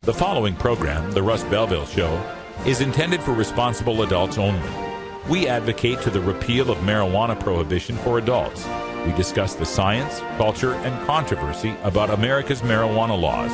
The following program, The Russ Belville Show, is intended for responsible adults only. We advocate to the repeal of marijuana prohibition for adults. We discuss the science, culture, and controversy about America's marijuana laws.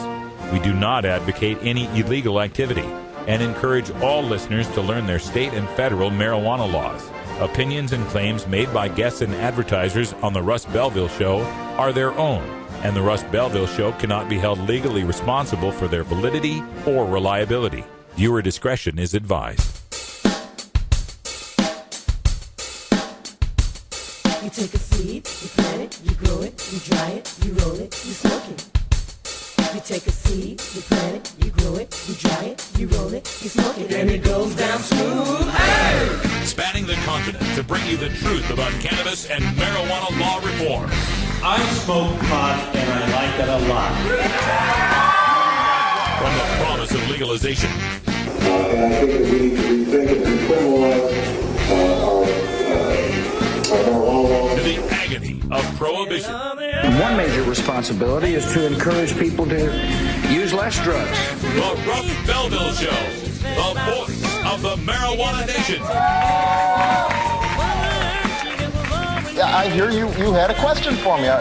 We do not advocate any illegal activity and encourage all listeners to learn their state and federal marijuana laws. Opinions and claims made by guests and advertisers on The Russ Belville Show are their own, and The Russ Belville Show cannot be held legally responsible for their validity or reliability. Viewer discretion is advised. You take a seed, you plant it, you grow it, you dry it, you roll it, you smoke it. You take a seed, you plant it, you grow it, you dry it, you roll it, you smoke it, and it goes down smooth. Hey! Spanning the continent to bring you the truth about cannabis and marijuana law reform. I smoke pot and I like it a lot. From the promise of legalization. And I think that we need to rethink and decriminalize our marijuana laws. To the agony of prohibition. One major responsibility is to encourage people to use less drugs. The Russ Belville Show, the voice of the marijuana nation. Yeah, I hear you had a question for me. Now,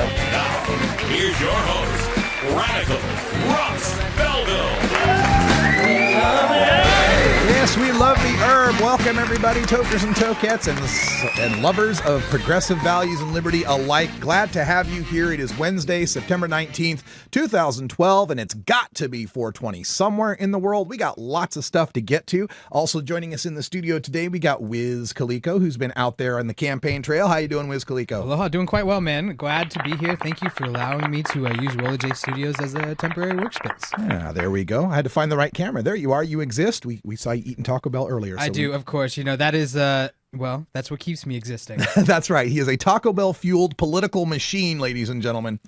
here's your host, Radical Russ Belville. Yes, we love the herb. Welcome, everybody, tokers and tokettes and lovers of progressive values and liberty alike. Glad to have you here. It is Wednesday, September 19th, 2012, and it's got to be 420 somewhere in the world. We got lots of stuff to get to. Also joining us in the studio today, we got Wiz Calico, who's been out there on the campaign trail. How you doing, Wiz Calico? Aloha, doing quite well, man. Glad to be here. Thank you for allowing me to use Roller J Studios as a temporary workspace. Yeah, there we go. I had to find the right camera. There you are. You exist. We saw you eating Taco Bell earlier. I do, of course. You know, that is, well, that's what keeps me existing. That's right. He is a Taco Bell-fueled political machine, ladies and gentlemen.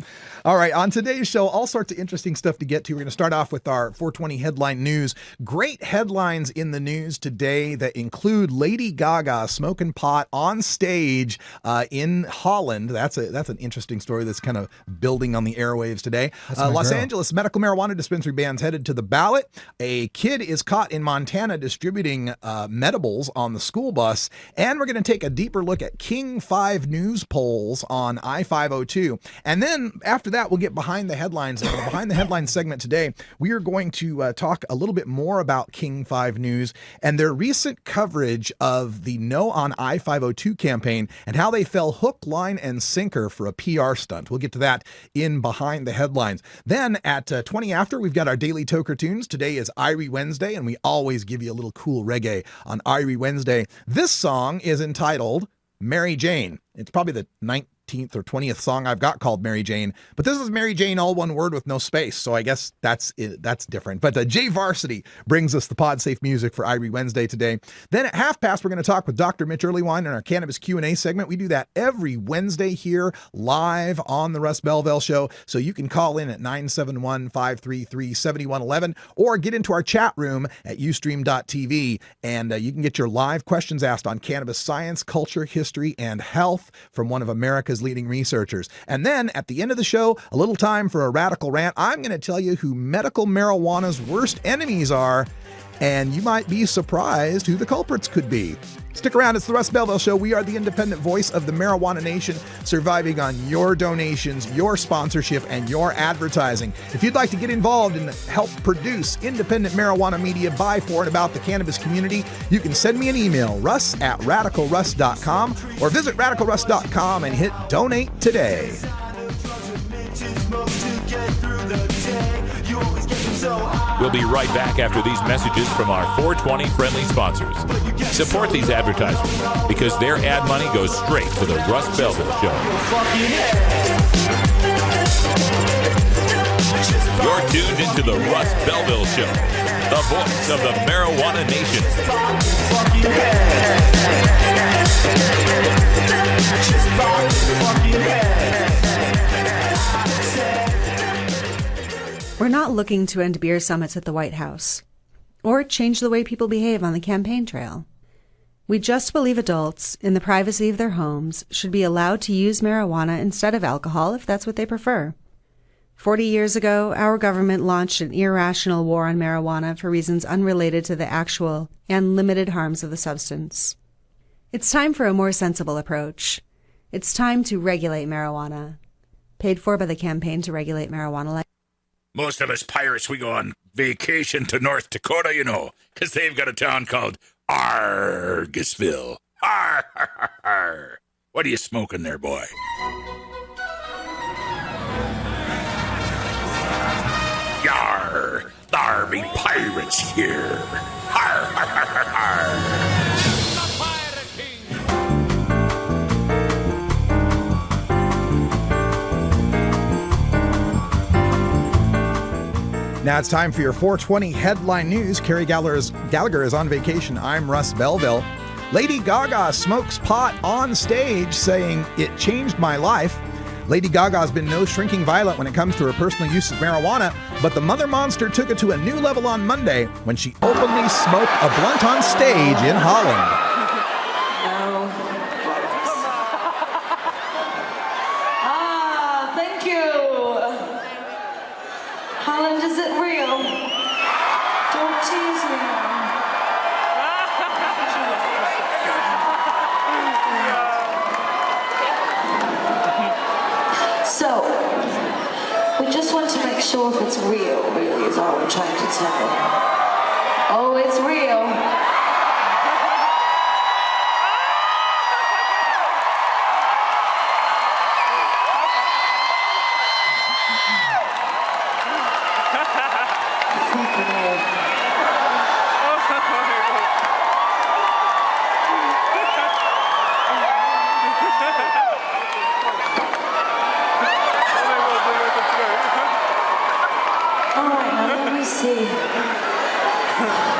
All right, on today's show, all sorts of interesting stuff to get to. We're going to start off with our 420 headline news. Great headlines in the news today that include Lady Gaga smoking pot on stage in Holland. That's an interesting story that's kind of building on the airwaves today. Los Angeles medical marijuana dispensary bans headed to the ballot. A kid is caught in Montana distributing medibles on the school bus. And we're going to take a deeper look at King 5 news polls on I-502. And then after that, we'll get behind the headlines. And in the behind the headlines segment today, we are going to talk a little bit more about King 5 News and their recent coverage of the No on I-502 campaign and how they fell hook, line, and sinker for a PR stunt. We'll get to that in behind the headlines. Then at 20 after, we've got our daily Toker Tunes. Today is Irie Wednesday, and we always give you a little cool reggae on Irie Wednesday. This song is entitled Mary Jane. It's probably the 19th or 20th song I've got called Mary Jane, but this is Mary Jane, all one word with no space, so I guess that's different. But Jay Varsity brings us the pod-safe music for Irie Wednesday today. Then at half past, we're going to talk with Dr. Mitch Earlywine in our Cannabis Q&A segment. We do that every Wednesday here live on the Russ Belville Show, so you can call in at 971-533-7111 or get into our chat room at ustream.tv, and you can get your live questions asked on cannabis science, culture, history, and health from one of America's leading researchers. And then at the end of the show, a little time for a radical rant. I'm going to tell you who medical marijuana's worst enemies are, and you might be surprised who the culprits could be. Stick around. It's the Russ Belville Show. We are the independent voice of the marijuana nation, surviving on your donations, your sponsorship, and your advertising. If you'd like to get involved and help produce independent marijuana media by, for, and about the cannabis community, you can send me an email, russ@radicalruss.com, or visit radicalruss.com and hit donate today. We'll be right back after these messages from our 420 friendly sponsors. Support these advertisers because their ad money goes straight to the Russ Belville Show. You're tuned into the Russ Belville Show, the voice of the marijuana nation. We're not looking to end beer summits at the White House or change the way people behave on the campaign trail. We just believe adults, in the privacy of their homes, should be allowed to use marijuana instead of alcohol if that's what they prefer. 40 years ago, our government launched an irrational war on marijuana for reasons unrelated to the actual and limited harms of the substance. It's time for a more sensible approach. It's time to regulate marijuana. Paid for by the Campaign to Regulate Marijuana. Most of us pirates, we go on vacation to North Dakota, you know, because they've got a town called Argusville. Arr, har, har, har. What are you smoking there, boy? Yar, thar be pirates here. Har, har, har, har, har. Now it's time for your 420 headline news. Carrie Gallagher is on vacation. I'm Russ Belville. Lady Gaga smokes pot on stage, saying, "It changed my life." Lady Gaga has been no shrinking violet when it comes to her personal use of marijuana, but the mother monster took it to a new level on Monday when she openly smoked a blunt on stage in Holland. Thank you. Holland, is it real? Don't tease me. So, we just want to make sure if it's real, really, is all we're trying to tell. Oh, it's real.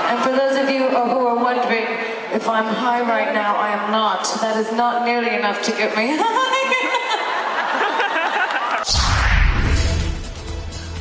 And for those of you who are wondering if I'm high right now, I am not. That is not nearly enough to get me high.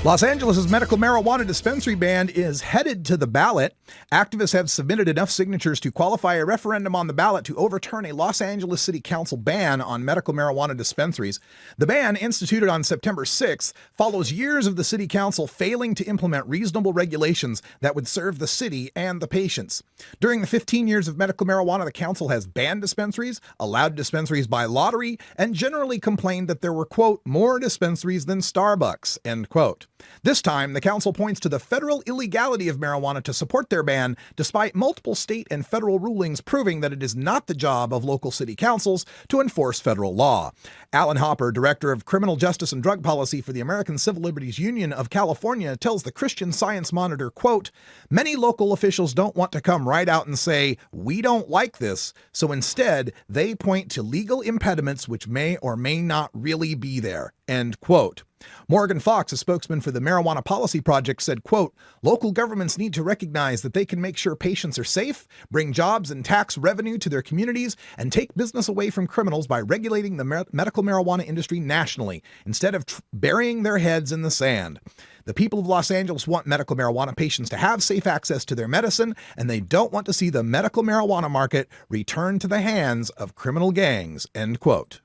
Los Angeles' medical marijuana dispensary ban is headed to the ballot. Activists have submitted enough signatures to qualify a referendum on the ballot to overturn a Los Angeles City Council ban on medical marijuana dispensaries. The ban, instituted on September 6th, follows years of the city council failing to implement reasonable regulations that would serve the city and the patients. During the 15 years of medical marijuana, the council has banned dispensaries, allowed dispensaries by lottery, and generally complained that there were, quote, more dispensaries than Starbucks, end quote. This time, the council points to the federal illegality of marijuana to support their ban, despite multiple state and federal rulings proving that it is not the job of local city councils to enforce federal law. Alan Hopper, director of criminal justice and drug policy for the American Civil Liberties Union of California, tells the Christian Science Monitor, quote, "Many local officials don't want to come right out and say, we don't like this, so instead they point to legal impediments which may or may not really be there," end quote. Morgan Fox, a spokesman for the Marijuana Policy Project, said, quote, "Local governments need to recognize that they can make sure patients are safe, bring jobs and tax revenue to their communities, and take business away from criminals by regulating the medical marijuana industry nationally, instead of burying their heads in the sand. The people of Los Angeles want medical marijuana patients to have safe access to their medicine, and they don't want to see the medical marijuana market return to the hands of criminal gangs," end quote.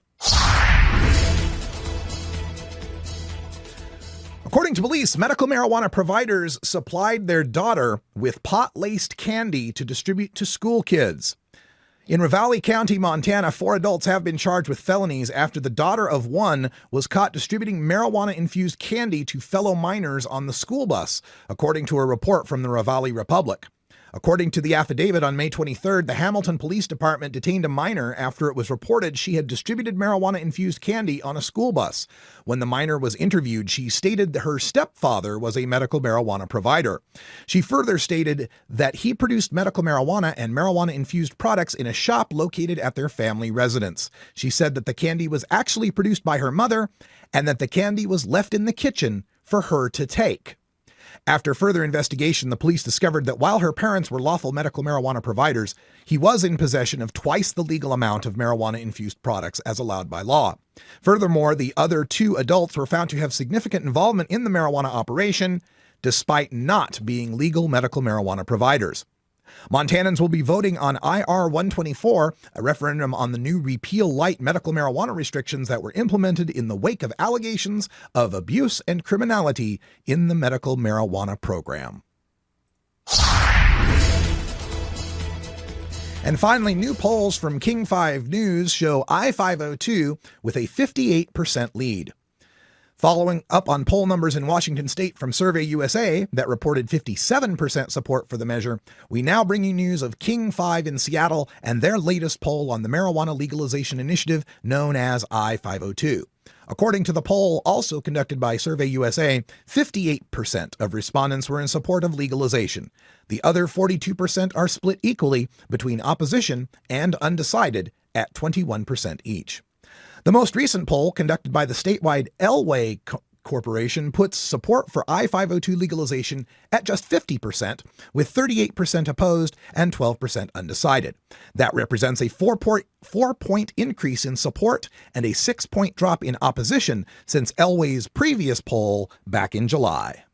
According to police, medical marijuana providers supplied their daughter with pot-laced candy to distribute to school kids. In Ravalli County, Montana, 4 adults have been charged with felonies after the daughter of one was caught distributing marijuana-infused candy to fellow minors on the school bus, according to a report from the Ravalli Republic. According to the affidavit on May 23rd, the Hamilton Police Department detained a minor after it was reported she had distributed marijuana-infused candy on a school bus. When the minor was interviewed, she stated that her stepfather was a medical marijuana provider. She further stated that he produced medical marijuana and marijuana-infused products in a shop located at their family residence. She said that the candy was actually produced by her mother and that the candy was left in the kitchen for her to take. After further investigation, the police discovered that while her parents were lawful medical marijuana providers, he was in possession of twice the legal amount of marijuana-infused products as allowed by law. Furthermore, the other 2 adults were found to have significant involvement in the marijuana operation, despite not being legal medical marijuana providers. Montanans will be voting on IR 124, a referendum on the new repeal light medical marijuana restrictions that were implemented in the wake of allegations of abuse and criminality in the medical marijuana program. And finally, new polls from King 5 News show I-502 with a 58% lead. Following up on poll numbers in Washington state from Survey USA that reported 57% support for the measure, we now bring you news of King 5 in Seattle and their latest poll on the marijuana legalization initiative known as I-502. According to the poll, also conducted by Survey USA, 58% of respondents were in support of legalization. The other 42% are split equally between opposition and undecided at 21% each. The most recent poll, conducted by the statewide Elway Corporation, puts support for I-502 legalization at just 50%, with 38% opposed and 12% undecided. That represents a 4-point increase in support and a 6-point drop in opposition since Elway's previous poll back in July.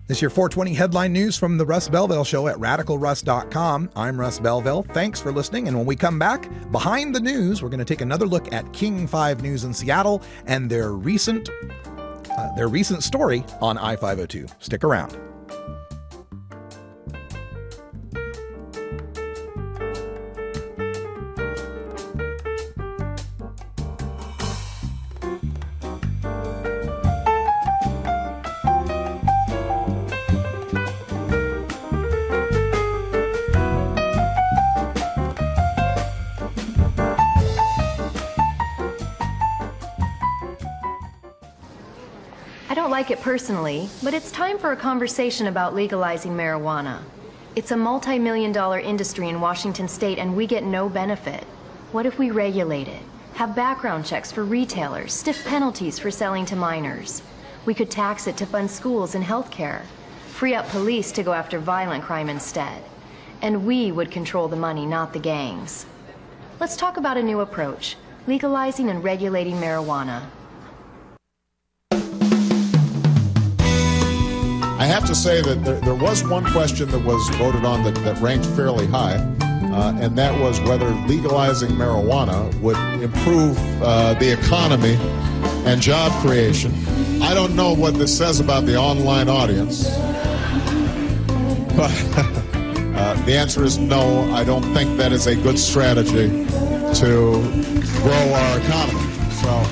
This is your 420 headline news from the Russ Belville Show at RadicalRuss.com. I'm Russ Belville. Thanks for listening. And when we come back, behind the news, we're going to take another look at King 5 News in Seattle and their recent story on I-502. Stick around. Like it personally, but it's time for a conversation about legalizing marijuana. It's a multi-million-dollar industry in Washington state and we get no benefit. What if we regulate it? Have background checks for retailers, stiff penalties for selling to minors. We could tax it to fund schools and health care, free up police to go after violent crime instead. And we would control the money, not the gangs. Let's talk about a new approach, legalizing and regulating marijuana. I have to say that there was one question that was voted on that ranked fairly high, and that was whether legalizing marijuana would improve the economy and job creation. I don't know what this says about the online audience, but the answer is no. I don't think that is a good strategy to grow our economy. So.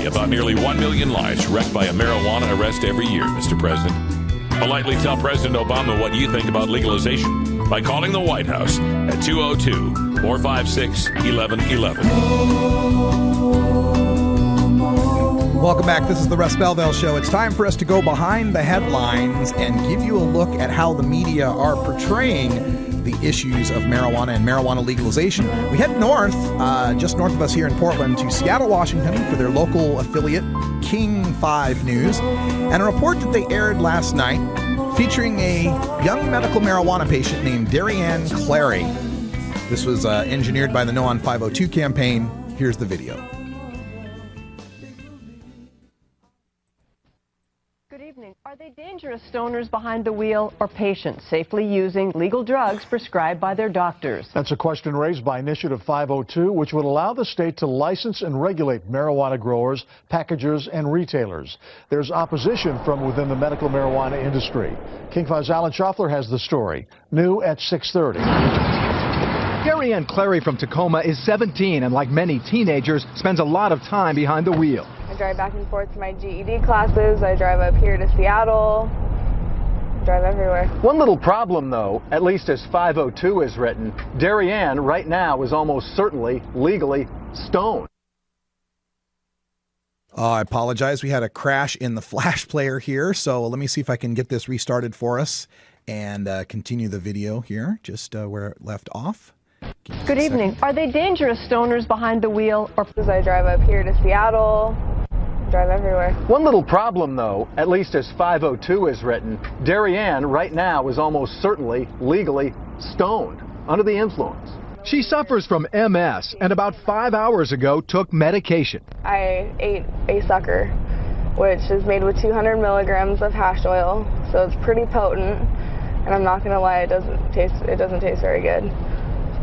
About nearly 1 million lives wrecked by a marijuana arrest every year, Mr. President. Politely tell President Obama what you think about legalization by calling the White House at 202-456-1111. Welcome back. This is the Russ Belville Show. It's time for us to go behind the headlines and give you a look at how the media are portraying the issues of marijuana and marijuana legalization. We head north, just north of us here in Portland, to Seattle, Washington for their local affiliate, King 5 News, and a report that they aired last night featuring a young medical marijuana patient named Darrianne Clary. This was engineered by the No on 502 campaign. Here's the video. Are they dangerous stoners behind the wheel or patients safely using legal drugs prescribed by their doctors? That's a question raised by Initiative 502, which would allow the state to license and regulate marijuana growers, packagers, and retailers. There's opposition from within the medical marijuana industry. King 5's Alan Schaffler has the story. New at 6:30. Darrianne Clary from Tacoma is 17 and, like many teenagers, spends a lot of time behind the wheel. I drive back and forth to my GED classes. I drive up here to Seattle. I drive everywhere. One little problem, though, at least as 502 is written, Darrianne right now is almost certainly legally stoned. I apologize. We had a crash in the Flash player here, so let me see if I can get this restarted for us and continue the video here, just where it left off. Good evening. Are they dangerous stoners behind the wheel, or as I drive up here to Seattle, drive everywhere. One little problem, though, at least as 502 is written, Darrianne right now is almost certainly legally stoned, under the influence. She suffers from MS and about 5 hours ago took medication. I ate a sucker, which is made with 200 milligrams of hash oil, so it's pretty potent. And I'm not going to lie, it doesn't taste very good,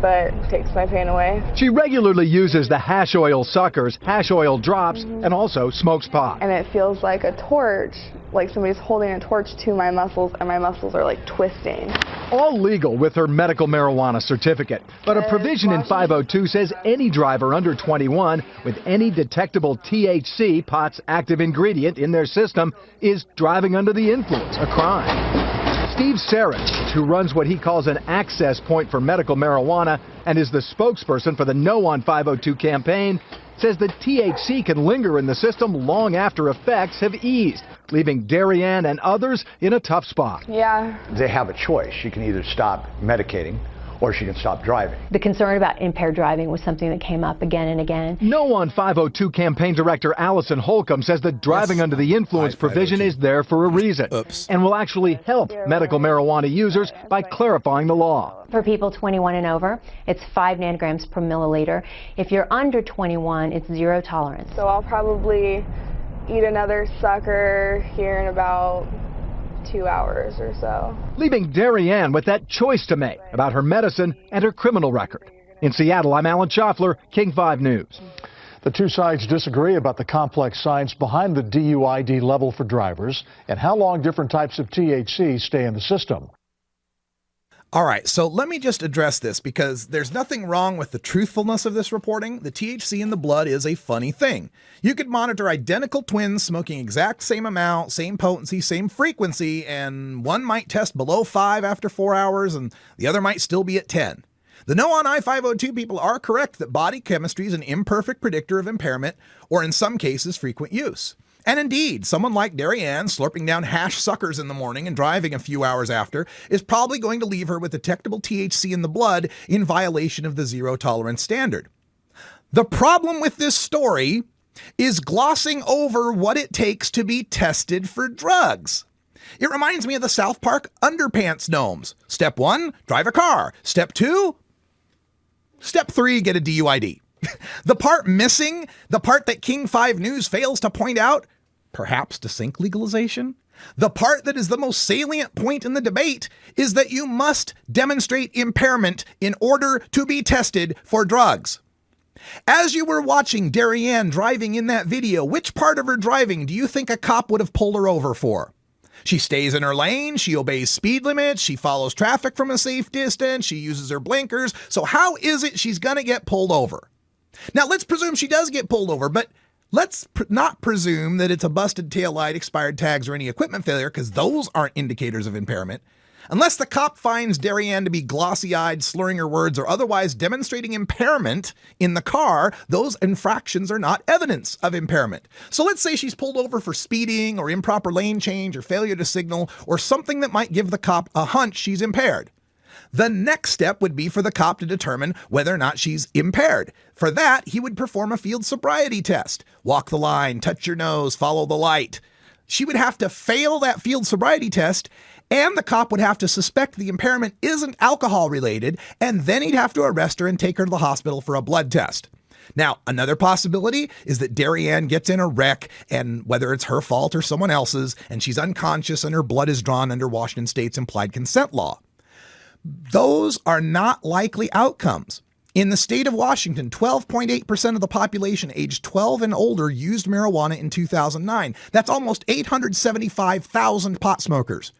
but it takes my pain away. She regularly uses the hash oil suckers, hash oil drops, and also smokes pot. And it feels like a torch, like somebody's holding a torch to my muscles, and my muscles are like twisting. All legal with her medical marijuana certificate, but a provision in 502 says any driver under 21 with any detectable THC, pot's active ingredient, in their system is driving under the influence, a crime. Steve Sarich, who runs what he calls an access point for medical marijuana and is the spokesperson for the No on 502 campaign, says the THC can linger in the system long after effects have eased, leaving Darrianne and others in a tough spot. Yeah. They have a choice. She can either stop medicating or she can stop driving. The concern about impaired driving was something that came up again and again. No on 502 campaign director Allison Holcomb says the driving under the influence provision is there for a reason and will actually help medical marijuana users by clarifying the law. For people 21 and over, it's 5 nanograms per milliliter. If you're under 21, it's 0 tolerance. So I'll probably eat another sucker here in about 2 hours or so. Leaving Darrianne with that choice to make about her medicine and her criminal record. In Seattle, I'm Alan Schaffler, King 5 News. The two sides disagree about the complex science behind the DUID level for drivers and how long different types of THC stay in the system. All right, so let me just address this because there's nothing wrong with the truthfulness of this reporting. The THC in the blood is a funny thing. You could monitor identical twins smoking exact same amount, same potency, same frequency, and one might test below 5 after 4 hours and the other might still be at 10. The No on I-502 people are correct that body chemistry is an imperfect predictor of impairment or in some cases frequent use. And indeed, someone like Darrianne slurping down hash suckers in the morning and driving a few hours after is probably going to leave her with detectable THC in the blood in violation of the zero tolerance standard. The problem with this story is glossing over what it takes to be tested for drugs. It reminds me of the South Park underpants gnomes. Step 1, drive a car. Step 2, Step 3, get a DUID. The part missing, the part that King 5 News fails to point out, perhaps to sink legalization, the part that is the most salient point in the debate is that you must demonstrate impairment in order to be tested for drugs. As you were watching Darrianne driving in that video, which part of her driving do you think a cop would have pulled her over for? She stays in her lane, she obeys speed limits, she follows traffic from a safe distance, she uses her blinkers. So how is it she's going to get pulled over? Now, let's presume she does get pulled over, but let's not presume that it's a busted taillight, expired tags, or any equipment failure, because those aren't indicators of impairment. Unless the cop finds Darrianne to be glossy-eyed, slurring her words, or otherwise demonstrating impairment in the car, those infractions are not evidence of impairment. So let's say she's pulled over for speeding, or improper lane change, or failure to signal, or something that might give the cop a hunch she's impaired. The next step would be for the cop to determine whether or not she's impaired. For that, he would perform a field sobriety test. Walk the line, touch your nose, follow the light. She would have to fail that field sobriety test, and the cop would have to suspect the impairment isn't alcohol related, and then he'd have to arrest her and take her to the hospital for a blood test. Now, another possibility is that Darrianne gets in a wreck, and whether it's her fault or someone else's, and she's unconscious and her blood is drawn under Washington State's implied consent law. Those are not likely outcomes. In the state of Washington, 12.8% of the population aged 12 and older used marijuana in 2009. That's almost 875,000 pot smokers.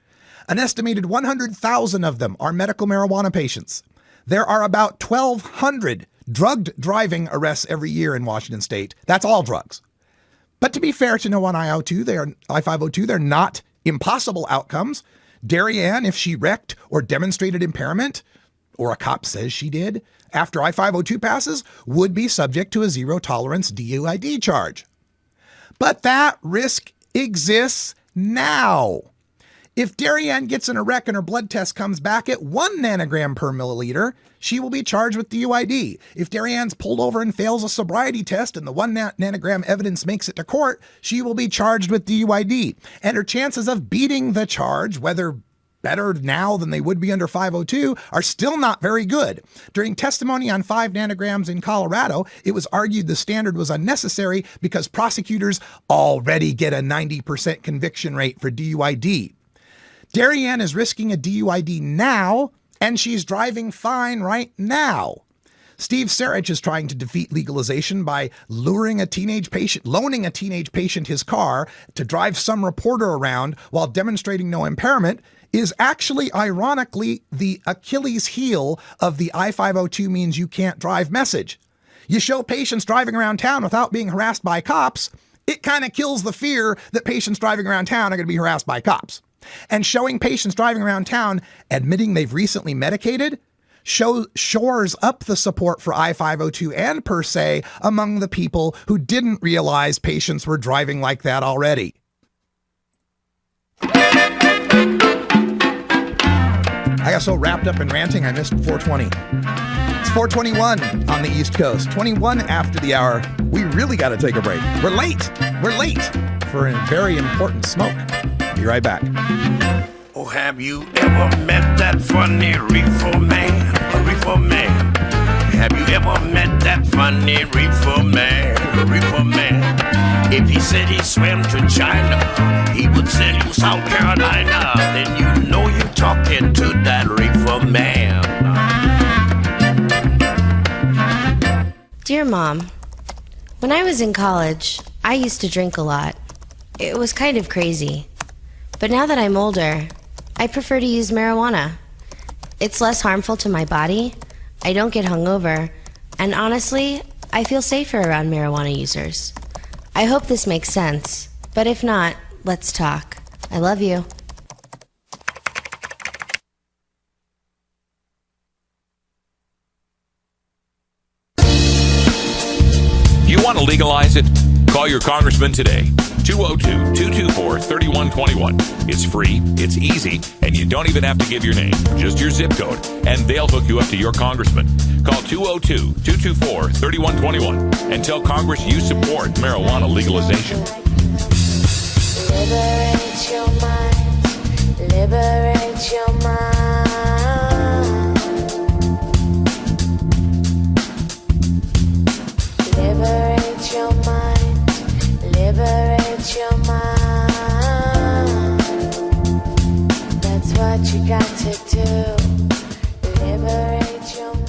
An estimated 100,000 of them are medical marijuana patients. There are about 1,200 drugged driving arrests every year in Washington State. That's all drugs. But to be fair to No on I-502, they're not impossible outcomes. Darrianne, if she wrecked or demonstrated impairment, or a cop says she did, after I-502 passes, would be subject to a zero tolerance DUID charge. But that risk exists now. If Darien gets in a wreck and her blood test comes back at 1 nanogram per milliliter, she will be charged with DUID. If Darienne's pulled over and fails a sobriety test and the 1 nanogram evidence makes it to court, she will be charged with DUID. And her chances of beating the charge, whether better now than they would be under 502, are still not very good. During testimony on 5 nanograms in Colorado, it was argued the standard was unnecessary because prosecutors already get a 90% conviction rate for DUID. Darienne is risking a DUID now, and she's driving fine right now. Steve Sarich is trying to defeat legalization by loaning a teenage patient his car to drive some reporter around while demonstrating no impairment is actually, ironically, the Achilles heel of the I-502 means you can't drive message. You show patients driving around town without being harassed by cops, it kind of kills the fear that patients driving around town are going to be harassed by cops. And showing patients driving around town admitting they've recently medicated shores up the support for I-502 and per se among the people who didn't realize patients were driving like that already. I got so wrapped up in ranting, I missed 420. It's 4:21 on the East Coast, 21 after the hour. We really got to take a break. We're late for a very important smoke. Be right back. Oh, have you ever met that funny reefer man? A reefer man. Have you ever met that funny reefer man? A reefer man. If he said he swam to China, he would sell you South Carolina. Then you know you're talking to that reefer man. Dear Mom, when I was in college, I used to drink a lot. It was kind of crazy. But now that I'm older, I prefer to use marijuana. It's less harmful to my body, I don't get hungover, and honestly, I feel safer around marijuana users. I hope this makes sense, but if not, let's talk. I love you. You want to legalize it? Call your congressman today. 202-224-3121. It's free, it's easy, and you don't even have to give your name, just your zip code, and they'll hook you up to your congressman. Call 202-224-3121 and tell Congress you support marijuana legalization. Liberate your mind. Liberate your mind. Liberate your mind. Liberate your mind. That's what you got to do. Liberate your mind.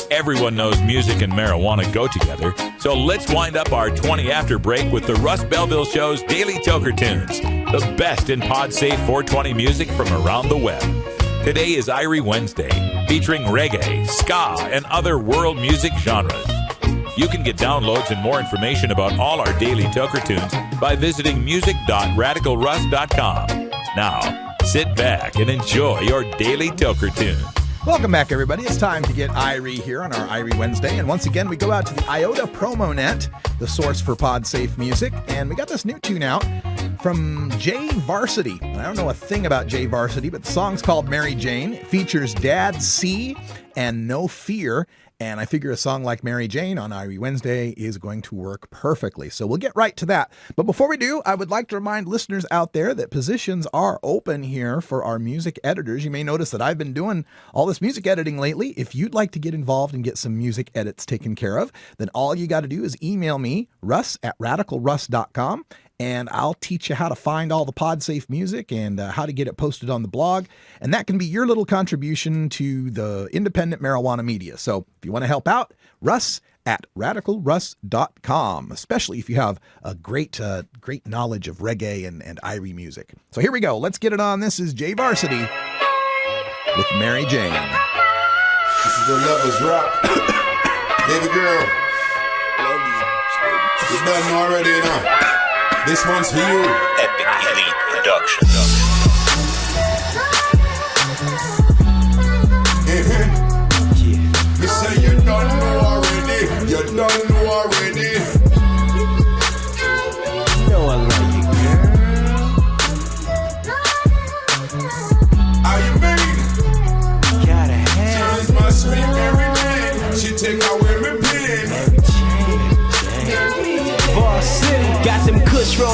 Everyone knows music and marijuana go together, so let's wind up our 20 after break with the Russ Belville Show's Daily Toker Tunes, the best in pod-safe 420 music from around the web. Today is Irie Wednesday, featuring reggae, ska, and other world music genres. You can get downloads and more information about all our Daily Toker Tunes by visiting music.radicalruss.com. Now, sit back and enjoy your Daily Toker Tune. Welcome back, everybody. It's time to get Irie here on our Irie Wednesday. And once again, we go out to the IOTA PromoNet, the source for pod-safe music. And we got this new tune out from J Varsity. I don't know a thing about J Varsity, but the song's called Mary Jane. It features Dad C and No Fear. And I figure a song like Mary Jane on Irie Wednesday is going to work perfectly. So we'll get right to that. But before we do, I would like to remind listeners out there that positions are open here for our music editors. You may notice that I've been doing all this music editing lately. If you'd like to get involved and get some music edits taken care of, then all you got to do is email me, russ@radicalruss.com. And I'll teach you how to find all the pod-safe music and how to get it posted on the blog. And that can be your little contribution to the independent marijuana media. So if you want to help out, russ@radicalruss.com, especially if you have a great knowledge of reggae and Irie music. So here we go. Let's get it on. This is J Varsity with Mary Jane. This is the Lovers Rock. Baby girl. You're done already, you know. This one's for you. Epic Elite Production. Yeah.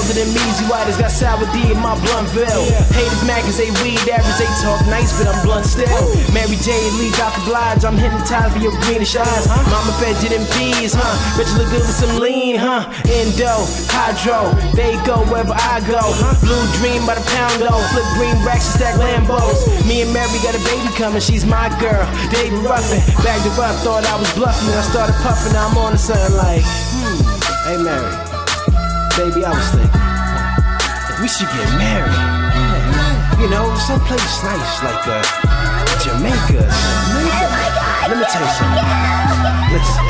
Other than Measy White, got sour D in my Bluntville. Haters mad cause they weed average, they talk nice, but I'm blunt still. Mary J. Lee, Dr. Blige, I'm hypnotized by your greenish eyes. Mama fed you them peas, Bet you look good with some lean, Endo, hydro, they go wherever I go. Blue dream by the pound, flip green racks and stack Lambos. Me and Mary got a baby coming, she's my girl. David Ruffin, bagged her up, thought I was bluffing. I started puffing, now I'm on to something like, hey Mary, baby, I was thinking, we should get married. You know, someplace nice like Jamaica. Let me tell you something. Listen.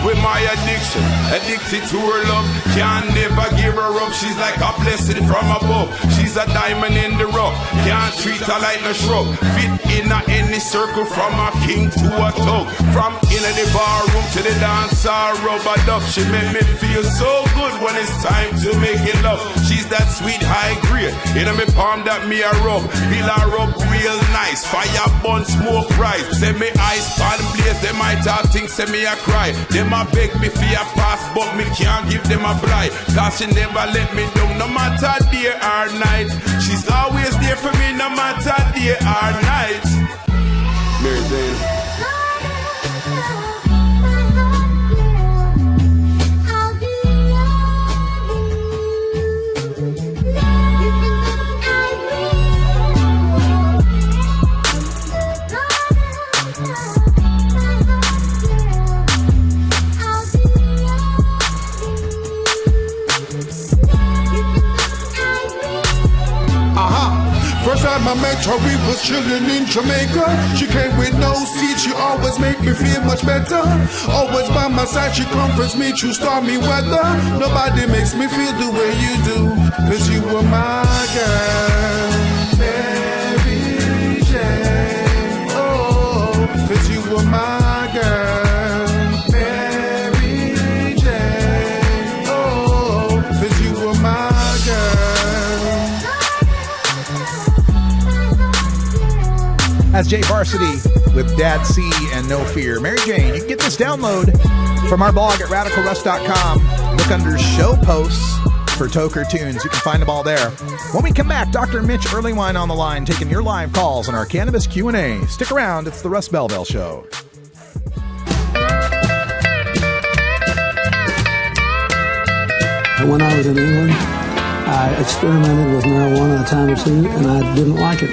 With my addiction, addicted to her love, can't never give her up. She's like a blessing from above. She's a diamond in the rough, can't treat her like no shrub. Fit in any circle, from a king to a thug. From in the bar room to the dance hall, rubber duck. She make me feel so good when it's time to make it love. She's that sweet high grade, in me palm that me a rub. Feel her rub real nice, fire bun smoke right. Say me ice pan blaze, they might have things, say me a cry. Them a beg me for a pass, but me can't give them a blight. Cause she never let me down, no matter day or night. She's always there for me, no matter day or night. Mary Jane. First time I met her, we was chillin' in Jamaica. She came with no seat, she always make me feel much better. Always by my side, she comforts me through stormy weather. Nobody makes me feel the way you do, cause you were my girl, Mary J. Oh, cause you were my girl, Mary J. Oh, cause you were my girl. That's Jay Varsity with Dad C and No Fear. Mary Jane, you can get this download from our blog at radicalruss.com. Look under show posts for Toker Tunes. You can find them all there. When we come back, Dr. Mitch Earlywine on the line, taking your live calls on our Cannabis Q&A. Stick around. It's the Russ Belville Show. When I was in England, I experimented with marijuana a time or two, and I didn't like it.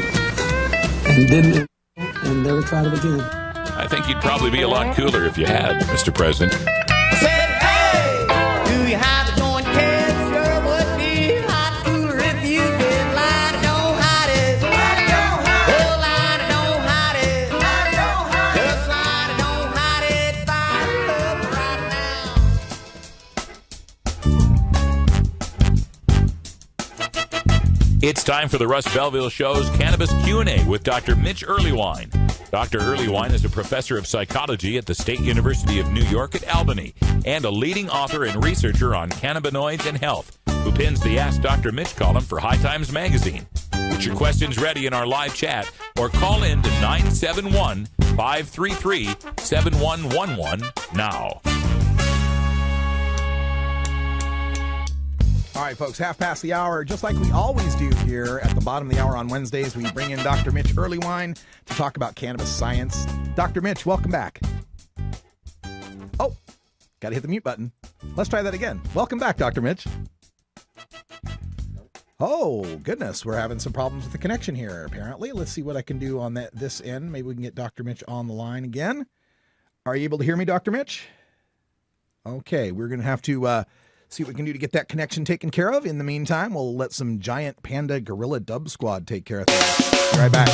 And never tried it again. I think you'd probably be a lot cooler if you had, Mr. President. I said, hey, do you have a joint, kid? Sure would be a lot cooler if you did. Lie, don't hide it. Lie, don't hide it. Oh, lie, don't hide it. Lie, don't hide it. Just lie, don't hide it. Fire up right now. It's time for the Russ Belville Show's Cannabis Q&A with Dr. Mitch Earlywine. Dr. Earlywine is a professor of psychology at the State University of New York at Albany and a leading author and researcher on cannabinoids and health, who pins the Ask Dr. Mitch column for High Times Magazine. Get your questions ready in our live chat or call in to 971-533-7111 now. All right, folks, half past the hour. Just like we always do here at the bottom of the hour on Wednesdays, we bring in Dr. Mitch Earlywine to talk about cannabis science. Dr. Mitch, welcome back. Oh, got to hit the mute button. Let's try that again. Welcome back, Dr. Mitch. Oh, goodness. We're having some problems with the connection here, apparently. Let's see what I can do on this end. Maybe we can get Dr. Mitch on the line again. Are you able to hear me, Dr. Mitch? Okay, we're going to have to see what we can do to get that connection taken care of. In the meantime, we'll let some giant panda gorilla dub squad take care of things. Be right back.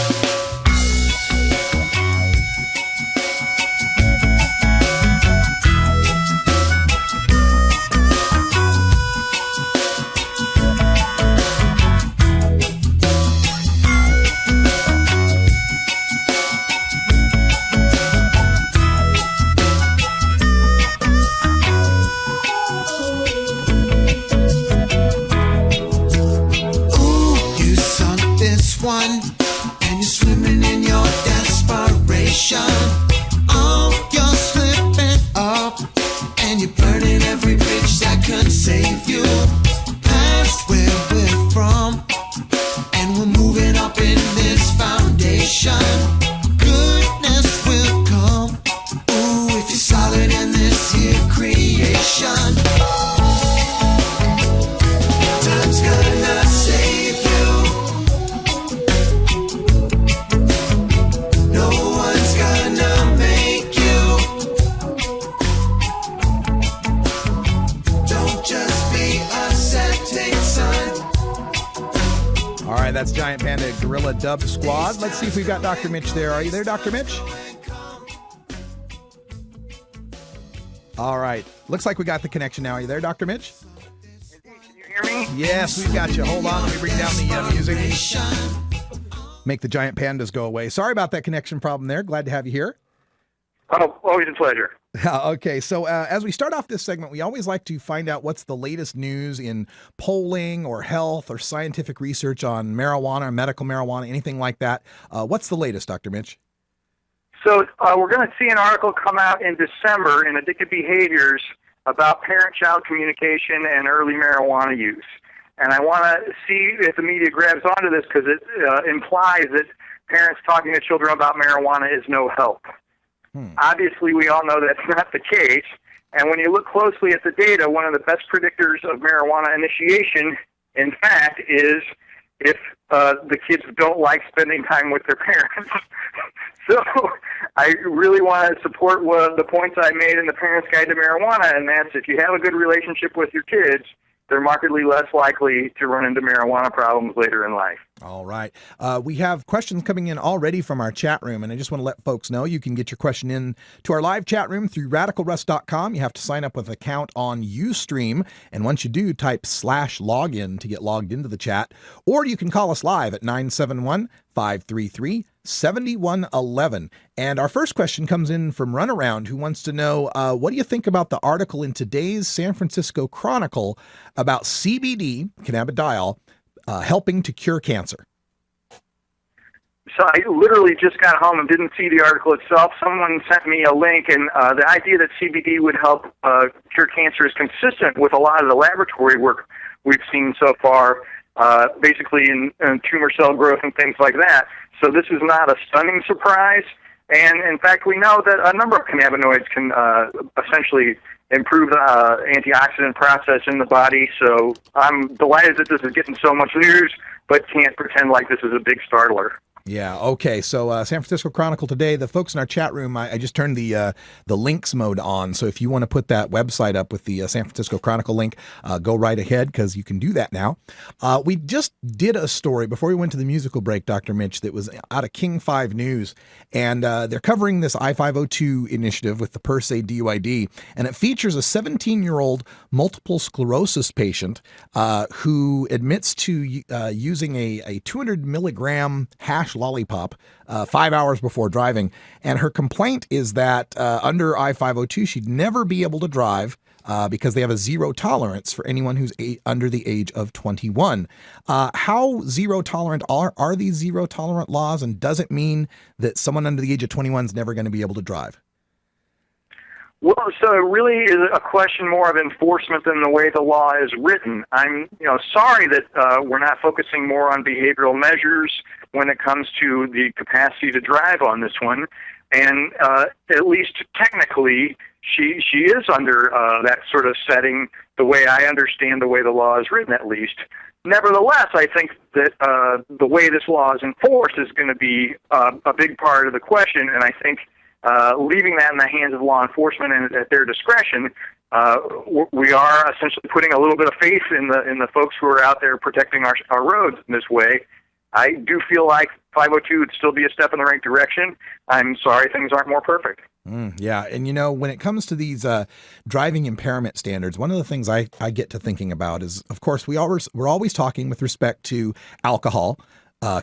that's Giant Panda Gorilla Dub Squad. Let's see if we've got Dr. Mitch there. Are you there, Dr. Mitch? All right. Looks like we got the connection now. Are you there, Dr. Mitch? Hear me? Yes, we've got you. Hold on. Let me bring down the music. Make the giant pandas go away. Sorry about that connection problem there. Glad to have you here. Oh, always a pleasure. Okay, so as we start off this segment, we always like to find out what's the latest news in polling or health or scientific research on marijuana, medical marijuana, anything like that. What's the latest, Dr. Mitch? So we're going to see an article come out in December in Addictive Behaviors about parent-child communication and early marijuana use. And I want to see if the media grabs onto this because it implies that parents talking to children about marijuana is no help. Obviously, we all know that's not the case. And when you look closely at the data, one of the best predictors of marijuana initiation, in fact, is if the kids don't like spending time with their parents. So I really want to support one of the points I made in the Parent's Guide to Marijuana, and that's if you have a good relationship with your kids, they're markedly less likely to run into marijuana problems later in life. All right. We have questions coming in already from our chat room, and I just want to let folks know you can get your question in to our live chat room through radicalruss.com. You have to sign up with an account on Ustream, and once you do, type /login to get logged into the chat, or you can call us live at 971-533-7111. And our first question comes in from Runaround, who wants to know, what do you think about the article in today's San Francisco Chronicle about CBD, cannabidiol, helping to cure cancer? So I literally just got home and didn't see the article itself. Someone sent me a link, and the idea that CBD would help cure cancer is consistent with a lot of the laboratory work we've seen so far, basically in tumor cell growth and things like that. So this is not a stunning surprise. And in fact, we know that a number of cannabinoids can essentially improve the antioxidant process in the body. So I'm delighted that this is getting so much news, but can't pretend like this is a big startler. Yeah, okay. So San Francisco Chronicle today, the folks in our chat room, I just turned the links mode on. So if you want to put that website up with the San Francisco Chronicle link, go right ahead because you can do that now. We just did a story before we went to the musical break, Dr. Mitch, that was out of King 5 News. And they're covering this I-502 initiative with the per se DUID. And it features a 17-year-old multiple sclerosis patient who admits to using a 200 milligram hash lollipop 5 hours before driving. And her complaint is that under I-502, she'd never be able to drive because they have a zero tolerance for anyone who's under the age of 21. How zero tolerant are these zero tolerant laws? And does it mean that someone under the age of 21 is never going to be able to drive? Well, so it really is a question more of enforcement than the way the law is written. I'm, sorry that we're not focusing more on behavioral measures when it comes to the capacity to drive on this one. And at least technically, she is under that sort of setting, the way I understand the way the law is written, at least. Nevertheless, I think that the way this law is enforced is going to be a big part of the question, and I think leaving that in the hands of law enforcement and at their discretion, we are essentially putting a little bit of faith in the folks who are out there protecting our roads in this way. I do feel like 502 would still be a step in the right direction. I'm sorry things aren't more perfect. Yeah. And, when it comes to these driving impairment standards, one of the things I get to thinking about is, of course, we're always talking with respect to alcohol,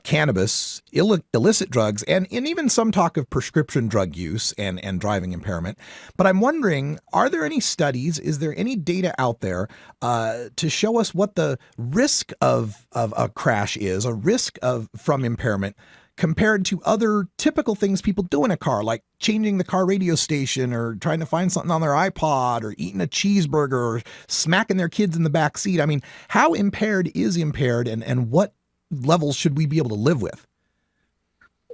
cannabis, illicit drugs, and even some talk of prescription drug use and driving impairment. But I'm wondering, are there any studies, is there any data out there to show us what the risk of a crash is, a risk from impairment, compared to other typical things people do in a car, like changing the car radio station or trying to find something on their iPod or eating a cheeseburger or smacking their kids in the back seat? I mean, how impaired is impaired, and what levels should we be able to live with?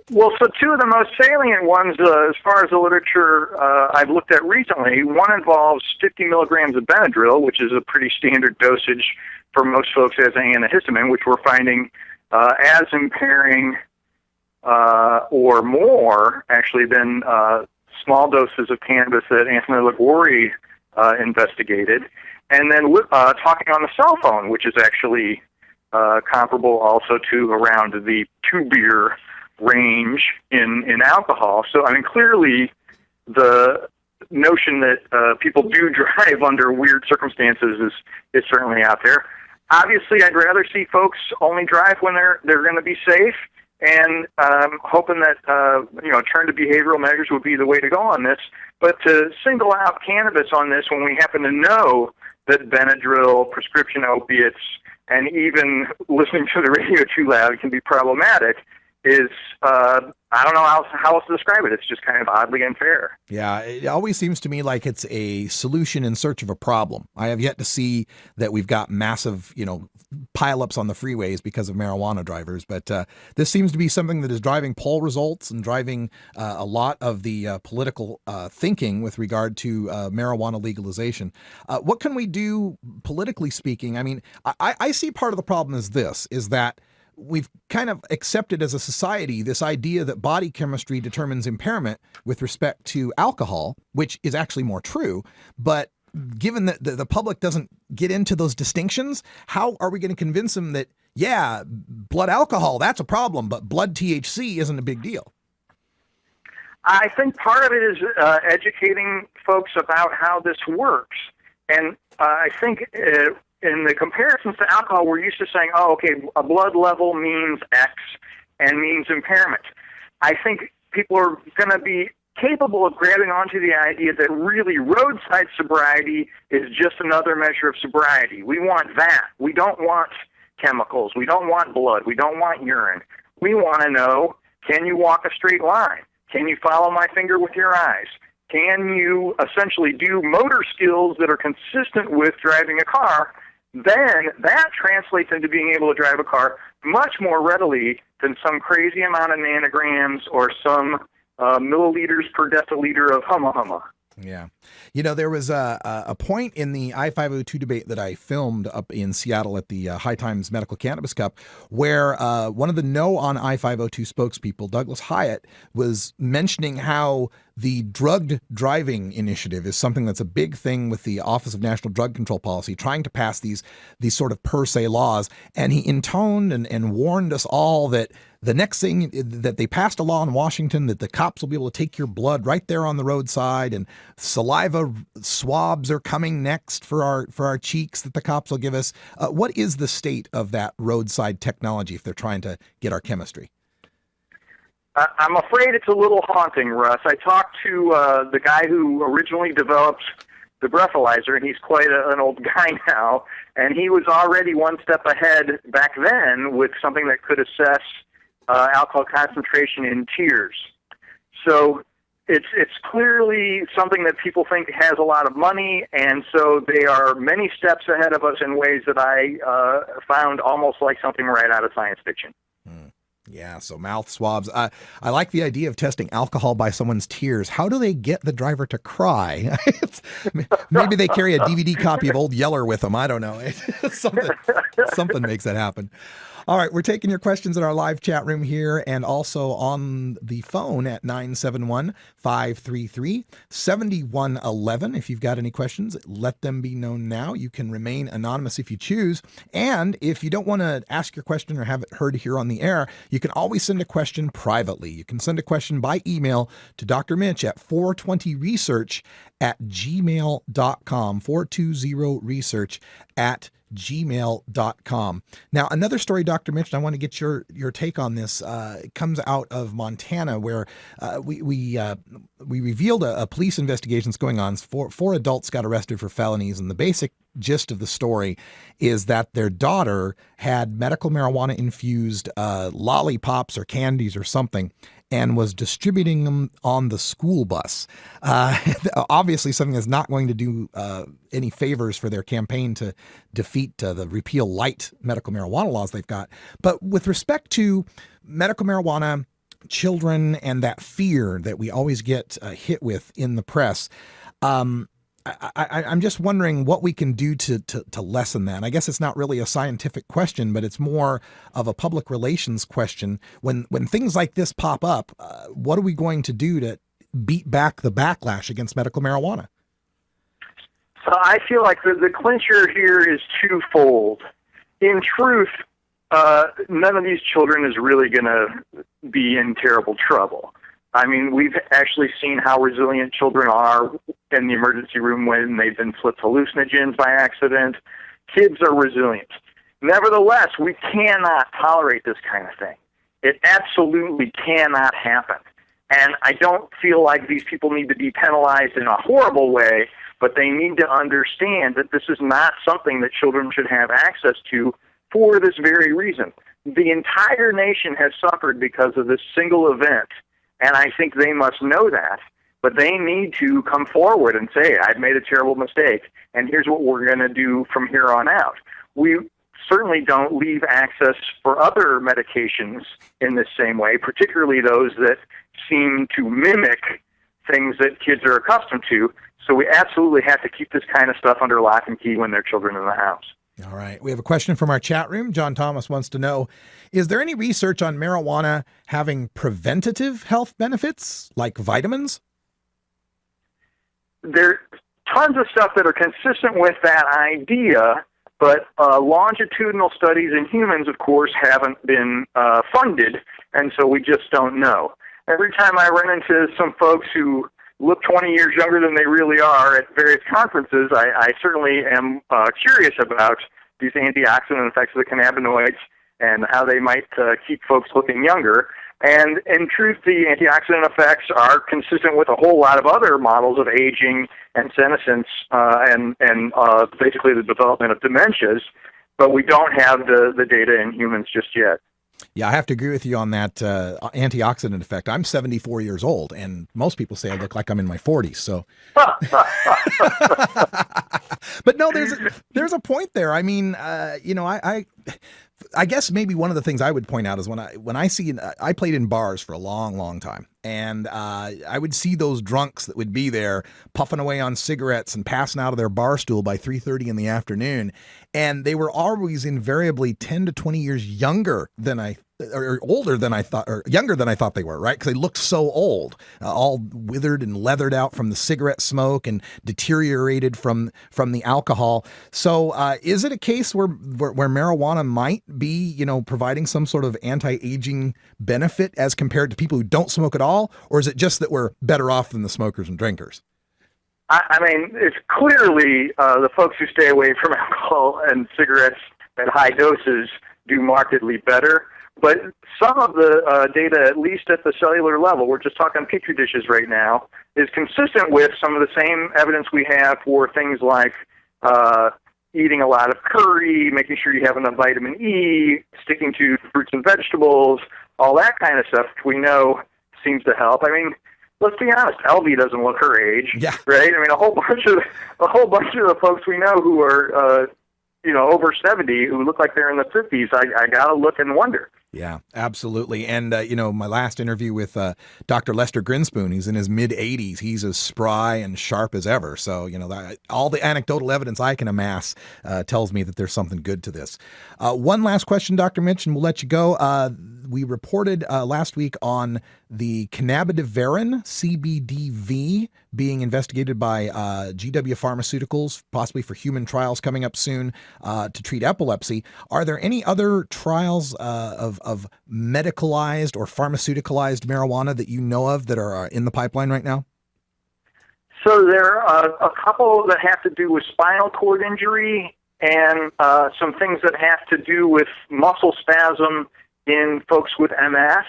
Well, so two of the most salient ones, as far as the literature I've looked at recently, one involves 50 milligrams of Benadryl, which is a pretty standard dosage for most folks as an antihistamine, which we're finding as impairing or more, actually, than small doses of cannabis that Anthony Liguori investigated. And then talking on the cell phone, which is actually comparable also to around the 2 beer range in alcohol. So, I mean, clearly the notion that people do drive under weird circumstances is certainly out there. Obviously, I'd rather see folks only drive when they're going to be safe, and hoping that turn to behavioral measures would be the way to go on this. But to single out cannabis on this when we happen to know that Benadryl, prescription opiates, and even listening to the radio too loud can be problematic is, I don't know how else to describe it. It's just kind of oddly unfair. Yeah, it always seems to me like it's a solution in search of a problem. I have yet to see that we've got massive, pileups on the freeways because of marijuana drivers. But this seems to be something that is driving poll results and driving a lot of the political thinking with regard to marijuana legalization. What can we do politically speaking? I mean, I see part of the problem is that we've kind of accepted as a society this idea that body chemistry determines impairment with respect to alcohol, which is actually more true. But given that the public doesn't get into those distinctions, how are we going to convince them that, yeah, blood alcohol, that's a problem, but blood THC isn't a big deal? I think part of it is educating folks about how this works. And I think in the comparisons to alcohol, we're used to saying, oh, okay, a blood level means X and means impairment. I think people are going to be capable of grabbing onto the idea that really roadside sobriety is just another measure of sobriety. We want that. We don't want chemicals. We don't want blood. We don't want urine. We want to know, can you walk a straight line? Can you follow my finger with your eyes? Can you essentially do motor skills that are consistent with driving a car? Then that translates into being able to drive a car much more readily than some crazy amount of nanograms or some milliliters per deciliter of humma. Yeah. There was a point in the I-502 debate that I filmed up in Seattle at the High Times Medical Cannabis Cup where one of the No on I-502 spokespeople, Douglas Hyatt, was mentioning how the drugged driving initiative is something that's a big thing with the Office of National Drug Control Policy, trying to pass these sort of per se laws. And he intoned and warned us all that the next thing that they passed a law in Washington that the cops will be able to take your blood right there on the roadside, and saliva swabs are coming next for our cheeks that the cops will give us. What is the state of that roadside technology if they're trying to get our chemistry? I'm afraid it's a little haunting, Russ. I talked to the guy who originally developed the breathalyzer, and he's quite an old guy now, and he was already one step ahead back then with something that could assess alcohol concentration in tears. So it's clearly something that people think has a lot of money, and so they are many steps ahead of us in ways that I found almost like something right out of science fiction. Yeah, so mouth swabs. I like the idea of testing alcohol by someone's tears. How do they get the driver to cry? Maybe they carry a DVD copy of Old Yeller with them. I don't know. Something makes that happen. All right, we're taking your questions in our live chat room here and also on the phone at 971-533-7111. If you've got any questions, let them be known now. You can remain anonymous if you choose. And if you don't want to ask your question or have it heard here on the air, you can always send a question privately. You can send a question by email to Dr. Mitch at 420research@gmail.com, 420research@gmail.com. Now, another story, Dr. Mitch, and I want to get your take on this. It comes out of Montana, where we revealed a police investigation that's going on. Four adults got arrested for felonies, and the basic gist of the story is that their daughter had medical marijuana infused lollipops or candies or something, and was distributing them on the school bus. Obviously, something that's not going to do any favors for their campaign to defeat the repeal light medical marijuana laws they've got. But with respect to medical marijuana, children, and that fear that we always get hit with in the press, I'm just wondering what we can do to lessen that. And I guess it's not really a scientific question, but it's more of a public relations question. When things like this pop up, what are we going to do to beat back the backlash against medical marijuana? So I feel like the clincher here is twofold. In truth, none of these children is really going to be in terrible trouble. I mean, we've actually seen how resilient children are in the emergency room when they've been flipped hallucinogens by accident. Kids are resilient. Nevertheless, we cannot tolerate this kind of thing. It absolutely cannot happen. And I don't feel like these people need to be penalized in a horrible way, but they need to understand that this is not something that children should have access to for this very reason. The entire nation has suffered because of this single event, and I think they must know that. But they need to come forward and say, I've made a terrible mistake, and here's what we're going to do from here on out. We certainly don't leave access for other medications in the same way, particularly those that seem to mimic things that kids are accustomed to. So we absolutely have to keep this kind of stuff under lock and key when there are children in the house. All right. We have a question from our chat room. John Thomas wants to know, is there any research on marijuana having preventative health benefits like vitamins? There's tons of stuff that are consistent with that idea, but longitudinal studies in humans, of course, haven't been funded, and so we just don't know. Every time I run into some folks who look 20 years younger than they really are at various conferences, I certainly am curious about these antioxidant effects of the cannabinoids and how they might keep folks looking younger. And in truth, the antioxidant effects are consistent with a whole lot of other models of aging and senescence and basically the development of dementias, but we don't have the data in humans just yet. Yeah, I have to agree with you on that antioxidant effect. I'm 74 years old, and most people say I look like I'm in my 40s. So, but no, there's a point there. I mean, I guess maybe one of the things I would point out is when I see I played in bars for a long time, and I would see those drunks that would be there puffing away on cigarettes and passing out of their bar stool by 3:30 in the afternoon, and they were always invariably 10 to 20 years younger than older than I thought, or younger than I thought they were, right? Because they looked so old, all withered and leathered out from the cigarette smoke and deteriorated from the alcohol. So is it a case where marijuana might be, providing some sort of anti-aging benefit as compared to people who don't smoke at all? Or is it just that we're better off than the smokers and drinkers? I mean, it's clearly the folks who stay away from alcohol and cigarettes at high doses do markedly better. But some of the data, at least at the cellular level, we're just talking Petri dishes right now, is consistent with some of the same evidence we have for things like eating a lot of curry, making sure you have enough vitamin E, sticking to fruits and vegetables, all that kind of stuff we know seems to help. I mean, let's be honest, Elvie doesn't look her age, right? I mean, a whole bunch of the folks we know who are over 70 who look like they're in the 50s, I gotta look and wonder. Yeah, absolutely. And, my last interview with Dr. Lester Grinspoon, he's in his mid-80s. He's as spry and sharp as ever. So, all the anecdotal evidence I can amass tells me that there's something good to this. One last question, Dr. Mitch, and we'll let you go. We reported last week on the cannabidivarin, CBDV, being investigated by GW Pharmaceuticals, possibly for human trials coming up soon to treat epilepsy. Are there any other trials of medicalized or pharmaceuticalized marijuana that you know of that are in the pipeline right now? So there are a couple that have to do with spinal cord injury and some things that have to do with muscle spasm in folks with MS.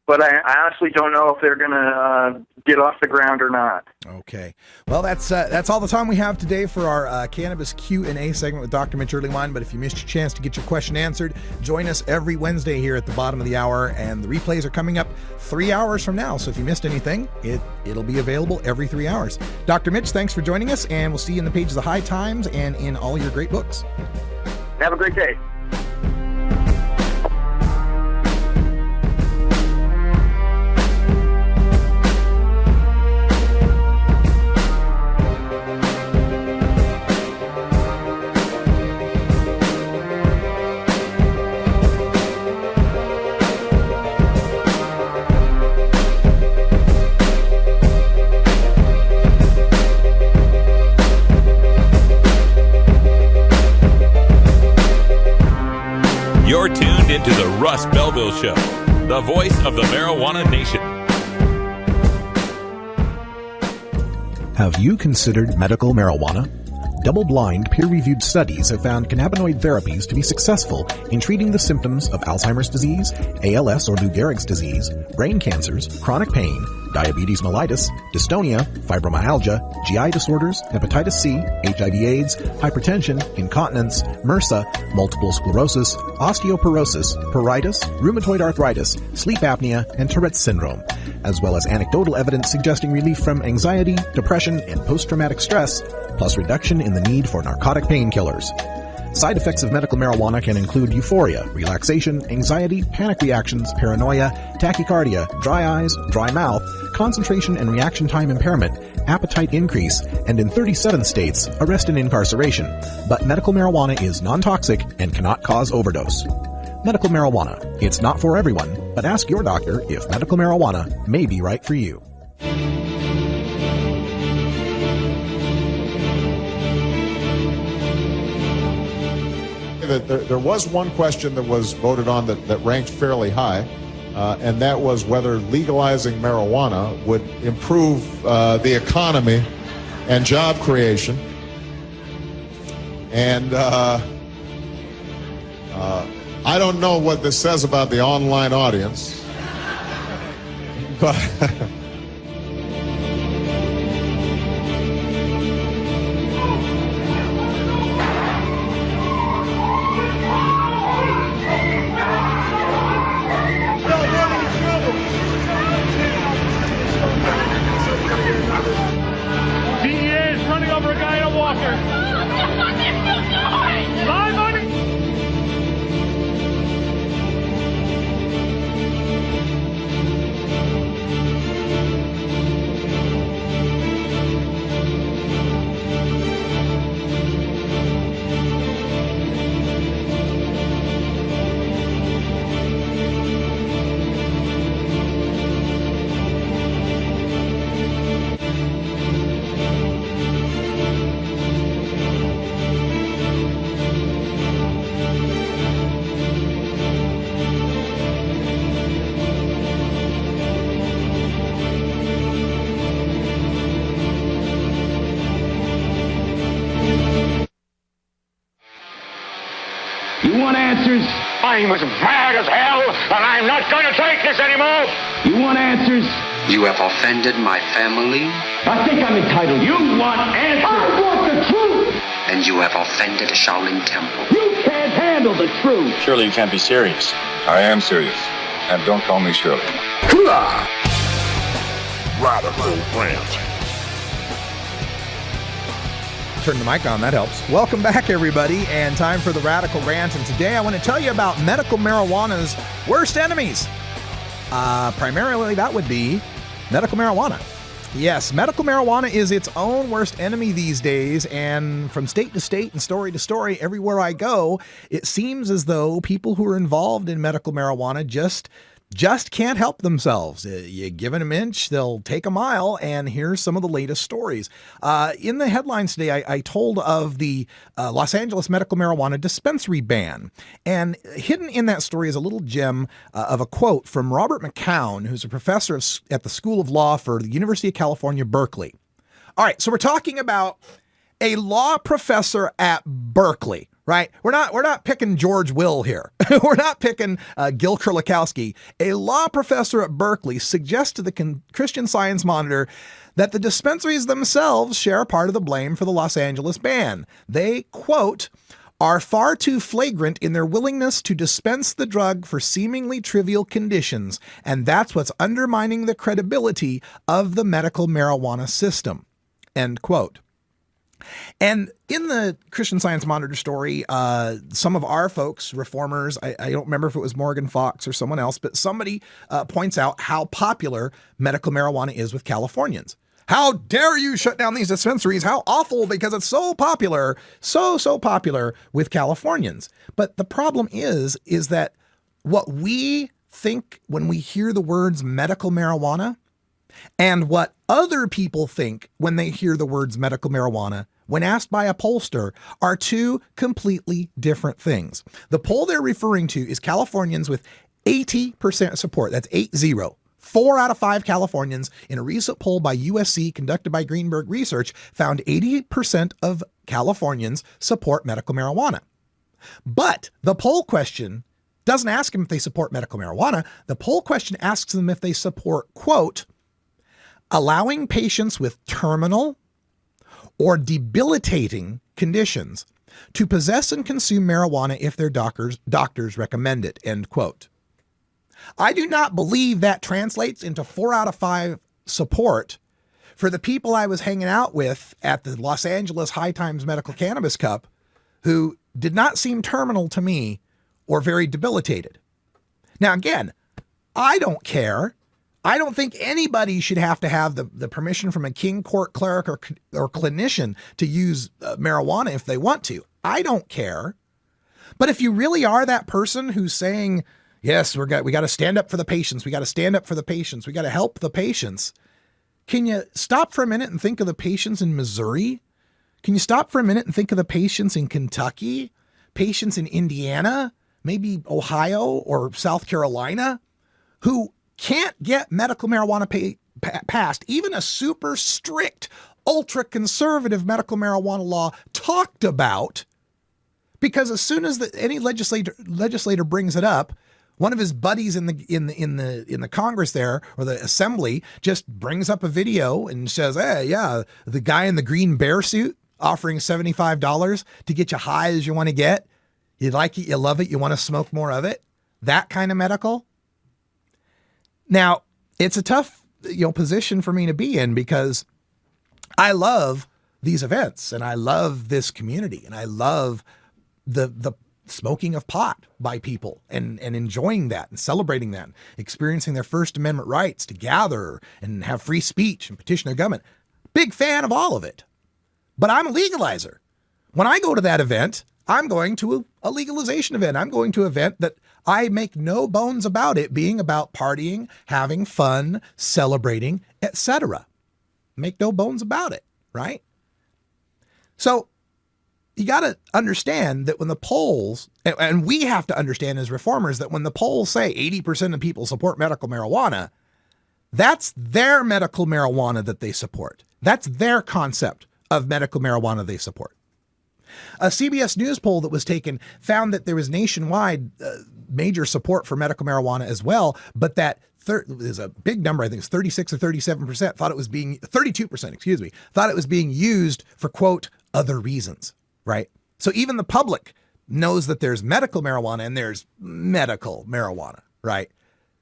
But I honestly don't know if they're going to get off the ground or not. Okay. Well, that's all the time we have today for our Cannabis Q&A segment with Dr. Mitch Earlywine. But if you missed your chance to get your question answered, join us every Wednesday here at the bottom of the hour. And the replays are coming up 3 hours from now. So if you missed anything, it'll be available every 3 hours. Dr. Mitch, thanks for joining us. And we'll see you in the pages of High Times and in all your great books. Have a great day. You're tuned into the Russ Belville Show, the voice of the marijuana nation. Have you considered medical marijuana? Double-blind, peer-reviewed studies have found cannabinoid therapies to be successful in treating the symptoms of Alzheimer's disease, ALS or Lou Gehrig's disease, brain cancers, chronic pain, diabetes mellitus, dystonia, fibromyalgia, GI disorders, hepatitis C, HIV/AIDS, hypertension, incontinence, MRSA, multiple sclerosis, osteoporosis, pruritus, rheumatoid arthritis, sleep apnea, and Tourette's syndrome, as well as anecdotal evidence suggesting relief from anxiety, depression, and post-traumatic stress, plus reduction in the need for narcotic painkillers. Side effects of medical marijuana can include euphoria, relaxation, anxiety, panic reactions, paranoia, tachycardia, dry eyes, dry mouth, concentration and reaction time impairment, appetite increase, and in 37 states, arrest and incarceration. But medical marijuana is non-toxic and cannot cause overdose. Medical marijuana. It's not for everyone, but ask your doctor if medical marijuana may be right for you. That there was one question that was voted on that ranked fairly high, and that was whether legalizing marijuana would improve the economy and job creation. And I don't know what this says about the online audience, but You want answers? I'm as mad as hell, and I'm not going to take this anymore. You want answers? You have offended my family. I think I'm entitled. You want answers? I want the truth. And you have offended a Shaolin temple. You can't handle the truth. Surely you can't be serious. I am serious. And don't call me Shirley. Radical rant. Turn the mic on, that helps. Welcome back, everybody, and time for the Radical Rant. And today I want to tell you about medical marijuana's worst enemies. Primarily, that would be medical marijuana. Yes, medical marijuana is its own worst enemy these days, and from state to state and story to story, everywhere I go, it seems as though people who are involved in medical marijuana just can't help themselves. You give them an inch, they'll take a mile, and here's some of the latest stories. In the headlines today, I told of the Los Angeles medical marijuana dispensary ban, and hidden in that story is a little gem of a quote from Robert McCown, who's a professor at the School of Law for the University of California, Berkeley. All right, so we're talking about a law professor at Berkeley. Right? We're not picking George Will here. We're not picking Gil Kurlikowski. A law professor at Berkeley suggests to the Christian Science Monitor that the dispensaries themselves share part of the blame for the Los Angeles ban. They, quote, are far too flagrant in their willingness to dispense the drug for seemingly trivial conditions, and that's what's undermining the credibility of the medical marijuana system, end quote. And in the Christian Science Monitor story, some of our folks, reformers, I don't remember if it was Morgan Fox or someone else, but somebody points out how popular medical marijuana is with Californians. How dare you shut down these dispensaries? How awful, because it's so popular, so popular with Californians. But the problem is that what we think when we hear the words medical marijuana and what other people think when they hear the words medical marijuana when asked by a pollster, are two completely different things. The poll they're referring to is Californians with 80% support. That's 80. 4 out of 5 Californians in a recent poll by USC conducted by Greenberg Research found 80% of Californians support medical marijuana. But the poll question doesn't ask them if they support medical marijuana. The poll question asks them if they support, quote, allowing patients with terminal or debilitating conditions to possess and consume marijuana if their doctors recommend it, end quote. I do not believe that translates into 4 out of 5 support for the people I was hanging out with at the Los Angeles High Times Medical Cannabis Cup who did not seem terminal to me or very debilitated. Now, again, I don't care. I don't think anybody should have to have the permission from a king, court, cleric, or clinician to use marijuana if they want to. I don't care. But if you really are that person who's saying, yes, we got to stand up for the patients. We got to stand up for the patients. We got to help the patients. Can you stop for a minute and think of the patients in Missouri? Can you stop for a minute and think of the patients in Kentucky, patients in Indiana, maybe Ohio or South Carolina, who can't get medical marijuana passed, even a super strict, ultra conservative medical marijuana law talked about, because as soon as any legislator brings it up, one of his buddies in the Congress there, or the assembly, just brings up a video and says, hey, yeah, the guy in the green bear suit offering $75 to get you high as you want to get. You like it, you love it, you want to smoke more of it. That kind of medical. Now, it's a tough, position for me to be in, because I love these events and I love this community and I love the smoking of pot by people and enjoying that and celebrating that, experiencing their First Amendment rights to gather and have free speech and petition their government. Big fan of all of it. But I'm a legalizer. When I go to that event, I'm going to a legalization event. I'm going to an event that I make no bones about it being about partying, having fun, celebrating, etc. Make no bones about it, right? So you got to understand that when the polls, and we have to understand as reformers, that when the polls say 80% of people support medical marijuana, that's their medical marijuana that they support. That's their concept of medical marijuana they support. A CBS News poll that was taken found that there was nationwide major support for medical marijuana as well, but that there's a big number, I think it's 36 or 37%, thought it was being, 32%, thought it was being used for, quote, other reasons, right? So even the public knows that there's medical marijuana and there's medical marijuana, right?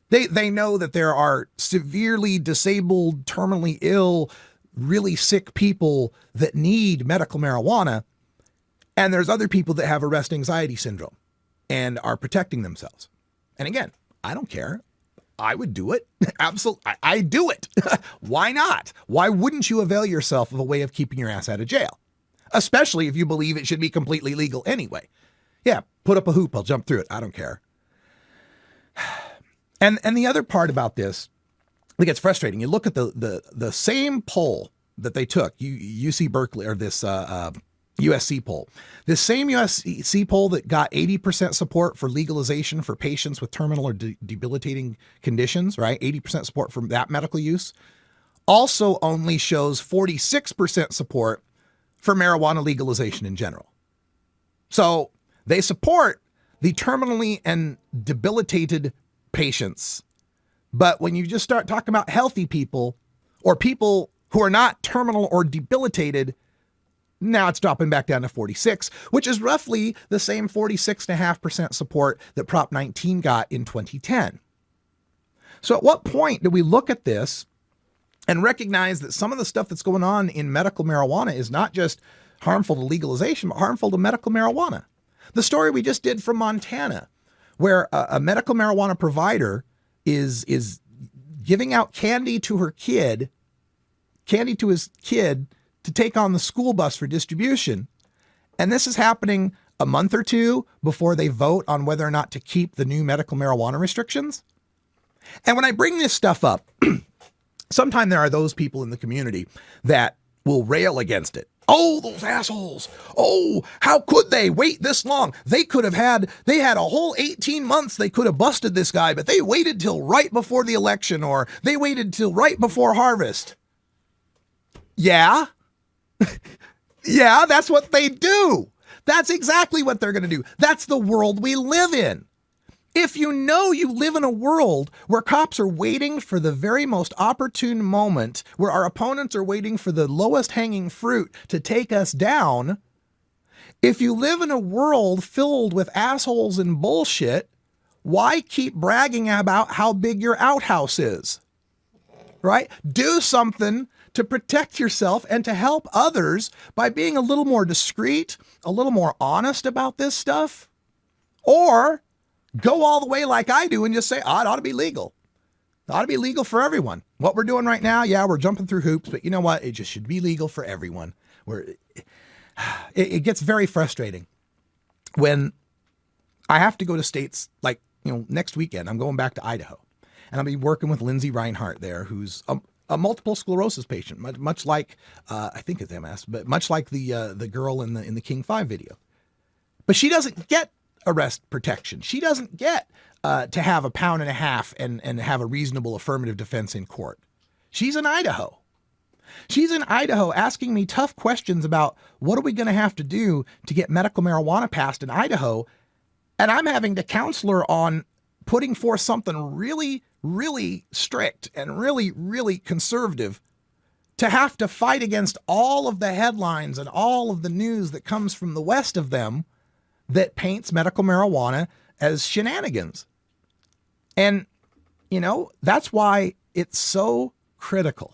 They know that there are severely disabled, terminally ill, really sick people that need medical marijuana. And there's other people that have arrest anxiety syndrome and are protecting themselves. And again, I don't care. I would do it. Absolutely. I do it. Why not? Why wouldn't you avail yourself of a way of keeping your ass out of jail? Especially if you believe it should be completely legal anyway. Yeah, put up a hoop. I'll jump through it. I don't care. And the other part about this, it gets frustrating. You look at the same poll that they took, UC Berkeley, or this USC poll. This same USC poll that got 80% support for legalization for patients with terminal or debilitating conditions, right? 80% support for that medical use, also only shows 46% support for marijuana legalization in general. So they support the terminally and debilitated patients. But when you just start talking about healthy people or people who are not terminal or debilitated, now it's dropping back down to 46, which is roughly the same 46.5% support that Prop 19 got in 2010. So at what point do we look at this and recognize that some of the stuff that's going on in medical marijuana is not just harmful to legalization, but harmful to medical marijuana? The story we just did from Montana, where a medical marijuana provider is giving out candy to his kid to take on the school bus for distribution. And this is happening a month or two before they vote on whether or not to keep the new medical marijuana restrictions. And when I bring this stuff up, sometimes there are those people in the community that will rail against it Oh, those assholes. Oh, how could they wait this long? They had a whole 18 months they could have busted this guy, but they waited till right before the election, or they waited till right before harvest. Yeah. Yeah, that's what they do. That's exactly what they're going to do. That's the world we live in. If you know you live in a world where cops are waiting for the very most opportune moment, where our opponents are waiting for the lowest hanging fruit to take us down, if you live in a world filled with assholes and bullshit, why keep bragging about how big your outhouse is? Right? Do something to protect yourself and to help others by being a little more discreet, a little more honest about this stuff. Or go all the way like I do and just say, oh, it ought to be legal. It ought to be legal for everyone. What we're doing right now, yeah, we're jumping through hoops, but you know what? It just should be legal for everyone. It gets very frustrating when I have to go to states like, next weekend, I'm going back to Idaho, and I'll be working with Lindsay Reinhart there, who's a multiple sclerosis patient, much like, I think it's MS, but much like the girl in the King 5 video. But she doesn't get arrest protection. She doesn't get to have a pound and a half and have a reasonable affirmative defense in court. She's in Idaho. She's in Idaho asking me tough questions about what are we going to have to do to get medical marijuana passed in Idaho. And I'm having to counsel her on putting forth something really, really strict and really, really conservative to have to fight against all of the headlines and all of the news that comes from the west of them that paints medical marijuana as shenanigans. And, that's why it's so critical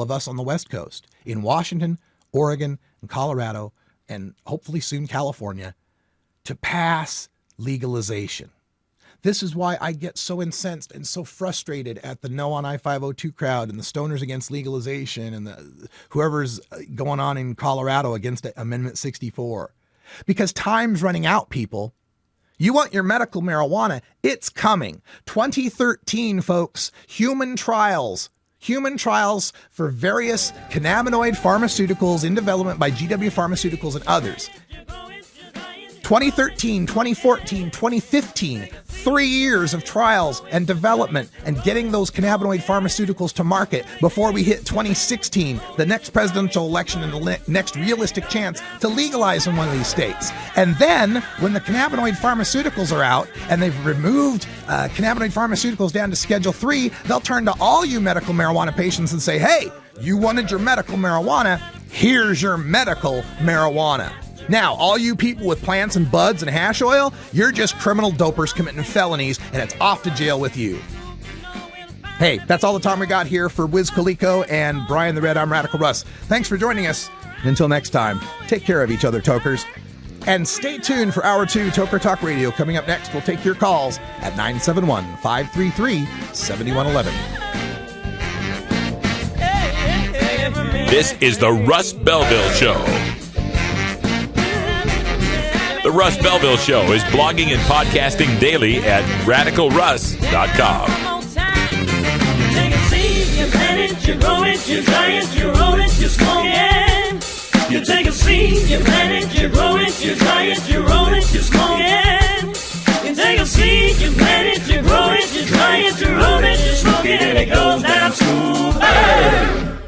of us on the West Coast, in Washington, Oregon, and Colorado, and hopefully soon California, to pass legalization. This is why I get so incensed and so frustrated at the No on I-502 crowd and the Stoners Against Legalization and whoever's going on in Colorado against Amendment 64. Because time's running out, people. You want your medical marijuana? It's coming. 2013, folks. Human trials for various cannabinoid pharmaceuticals in development by GW Pharmaceuticals and others. 2013, 2014, 2015, 3 years of trials and development and getting those cannabinoid pharmaceuticals to market before we hit 2016, the next presidential election and the next realistic chance to legalize in one of these states. And then when the cannabinoid pharmaceuticals are out and they've removed cannabinoid pharmaceuticals down to Schedule 3, they'll turn to all you medical marijuana patients and say, hey, you wanted your medical marijuana, here's your medical marijuana. Now, all you people with plants and buds and hash oil, you're just criminal dopers committing felonies, and it's off to jail with you. Hey, that's all the time we got here for Wiz Khalico and Brian the Red. I'm Radical Russ. Thanks for joining us. And until next time, take care of each other, tokers. And stay tuned for Hour 2 Toker Talk Radio. Coming up next, we'll take your calls at 971-533-7111. This is the Russ Belville Show. The Russ Belville Show is blogging and podcasting daily at RadicalRuss.com. Take a seed, you plant it, you grow it, you dry it, you roll it, you smoke it. You take a seed, you plant it, you grow it, you dry it, you roll it, you smoke it. You take a seed, you plant it, you grow it, you dry it, you roll it, you smoke it, and it goes down smooth. Hey!